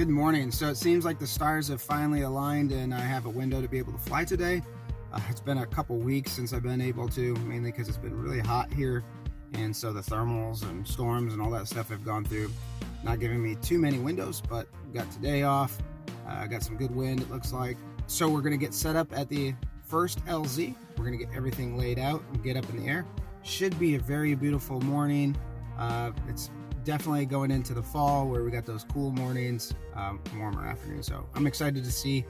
Good morning. So it seems like the stars have finally aligned and I have a window to be able to fly today. It's been a couple weeks since I've been able to, mainly because it's been really hot here, and so the thermals and storms and all that stuff I've gone through, not giving me too many windows, but got today off. Got some good wind, it looks like. So we're going to get set up at the first LZ. We're going to get everything laid out and get up in the air. Should be a very beautiful morning. It's definitely going into the fall where we got those cool mornings, warmer afternoons. So I'm excited to see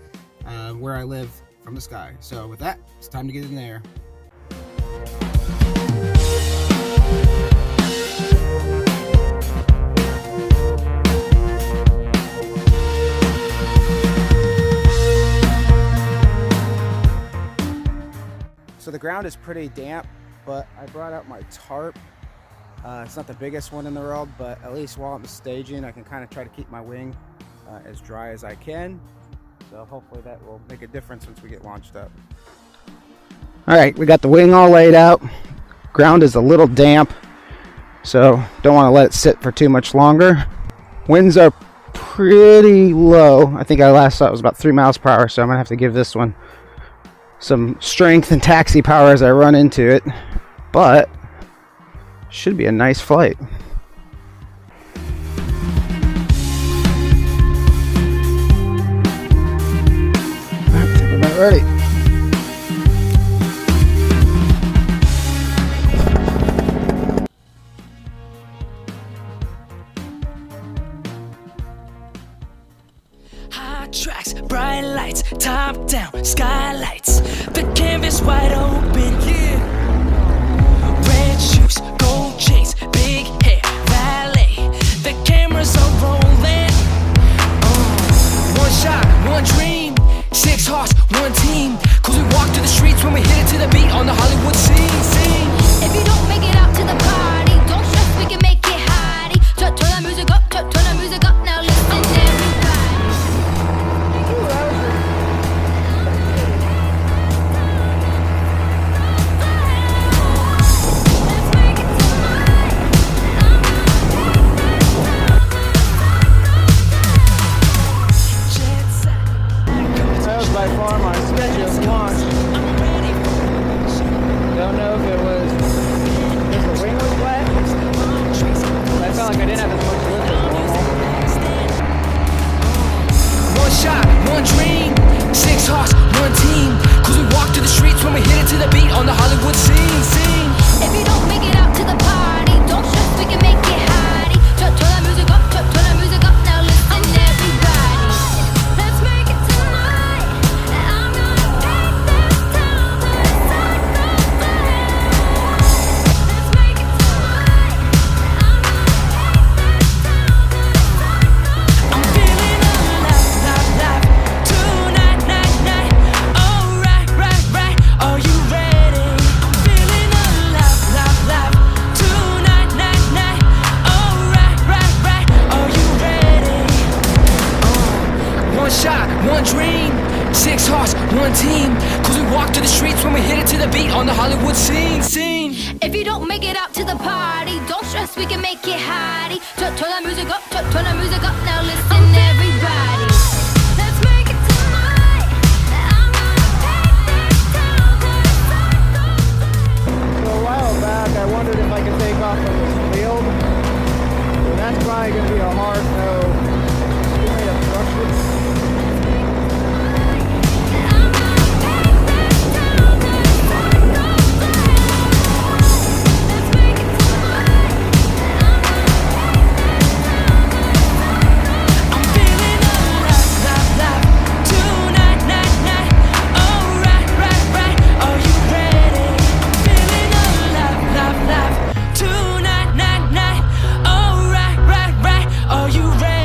where I live from the sky. So with that, it's time to get in there. So the ground is pretty damp, but I brought out my tarp. It's not the biggest one in the world, but at least while I'm staging, I can kind of try to keep my wing as dry as I can. So hopefully that will make a difference once we get launched up. All right, we got the wing all laid out. Ground is a little damp, so don't want to let it sit for too much longer. Winds are pretty low. I think I last saw it was about 3 miles per hour, so I'm gonna have to give this one some strength and taxi power as I run into it, but should be a nice flight. We're about ready. Hot tracks, bright lights, top down, skylights, the canvas wide open, yeah. Red shoes, gold chains, big hair, valet, the cameras are rolling. One shot, one dream, 6 hearts, one team. Cause we walk through the streets when we hit it to the beat on the Hollywood scene. If you don't make it out to the party, don't stress, we can make it hottie. Turn that music up, turn that music up, now listen everybody. That was by far my sketchiest launch. Don't know if it was because the wing was wet. I felt like I didn't have as much lift as normal. One shot, one dream, 6 hearts, one team. Cause we walk through the streets when we hit it to the beat on the Hollywood scene. If you don't make it out to the party, don't stress, we can make it hottie. Turn that music up, turn that music up, now listen everybody. Let's make it tonight, and I'm gonna take this town to the sun goes down. Let's make it tonight, and I'm gonna take this town to the sun goes down. I'm feeling alive, tonight, night. Alright, right. Are you ready? I'm feeling alive, tonight, night. Alright, right. Are you ready? One shot, one dream, 6 hearts, one team. Cause we walk through the streets when we hit it to the beat on the Hollywood scene. If you don't make it out to the party, don't stress, we can make it hottie. Turn that music up, turn that music up, now listen everybody. Let's make it tonight, and I'm gonna take this town to the sun goes down. So a while back, I wondered if I could take off from this field. So that's probably going to be a hard no. Give me a structure. I'm feeling alive, tonight, night. Alright, right. Are you ready? I'm feeling alive, tonight, night. Alright, right. Are you ready?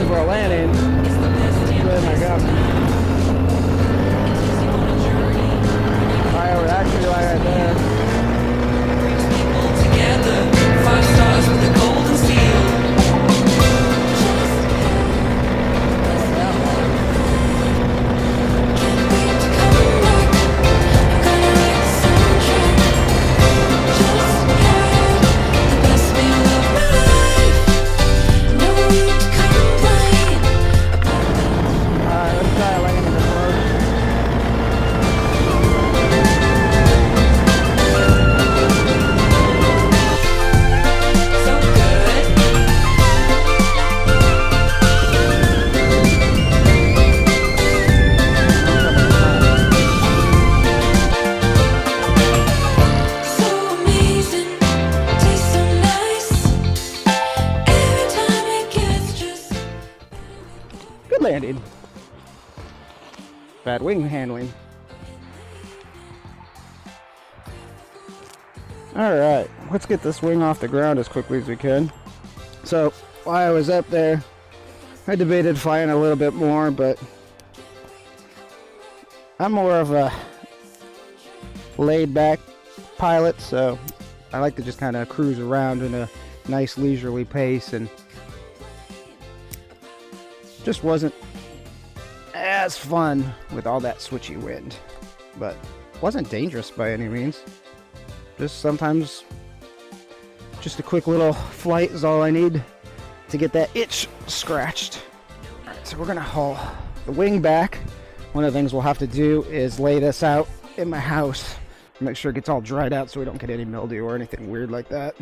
for a landing. Really my God. Right over that tree line right there. Together, 5 stars with a golden seal. Good landing. Bad wing handling. Alright, let's get this wing off the ground as quickly as we can. So, while I was up there, I debated flying a little bit more, but I'm more of a laid back pilot, so I like to just kind of cruise around in a nice leisurely pace, and just wasn't as fun with all that switchy wind, but wasn't dangerous by any means. Just sometimes just a quick little flight is all I need to get that itch scratched. All right, so we're gonna haul the wing back. One of the things we'll have to do is lay this out in my house, make sure it gets all dried out so we don't get any mildew or anything weird like that.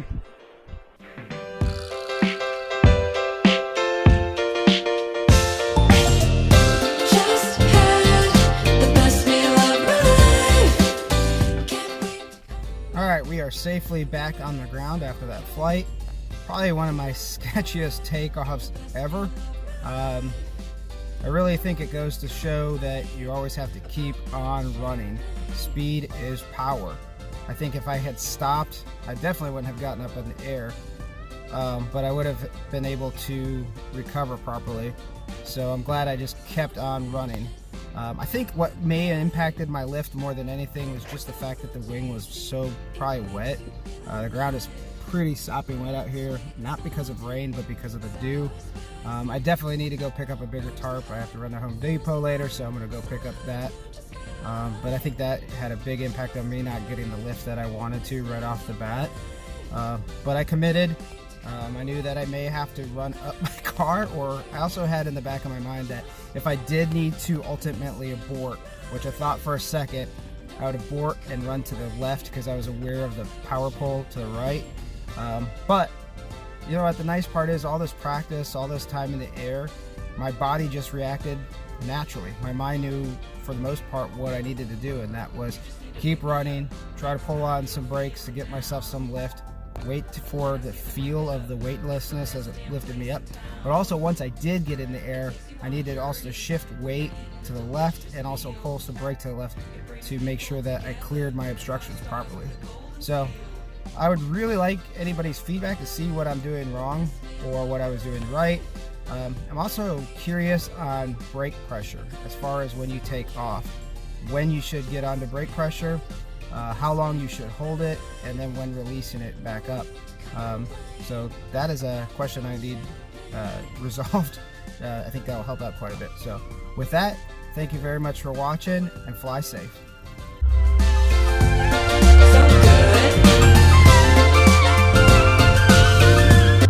We are safely back on the ground after that flight. Probably one of my sketchiest takeoffs ever. I really think it goes to show that you always have to keep on running. Speed is power. I think if I had stopped, I definitely wouldn't have gotten up in the air, but I would have been able to recover properly. So I'm glad I just kept on running. I think what may have impacted my lift more than anything was just the fact that the wing was so probably wet. The ground is pretty sopping wet out here, not because of rain, but because of the dew. I definitely need to go pick up a bigger tarp. I have to run to Home Depot later, so I'm going to go pick up that. But I think that had a big impact on me not getting the lift that I wanted to right off the bat. But I committed. I knew that I may have to run up my car, or I also had in the back of my mind that if I did need to ultimately abort, which I thought for a second, I would abort and run to the left because I was aware of the power pole to the right. But you know what, the nice part is all this practice, all this time in the air, my body just reacted naturally. My mind knew for the most part what I needed to do, and that was keep running, try to pull on some brakes to get myself some lift, wait for the feel of the weightlessness as it lifted me up. But also once I did get in the air, I needed also to shift weight to the left and also pull some brake to the left to make sure that I cleared my obstructions properly. So I would really like anybody's feedback to see what I'm doing wrong or what I was doing right. I'm also curious on brake pressure as far as when you take off, when you should get onto brake pressure, how long you should hold it, and then when releasing it back up. So that is a question I need resolved. I think that will help out quite a bit. So with that, thank you very much for watching, and fly safe.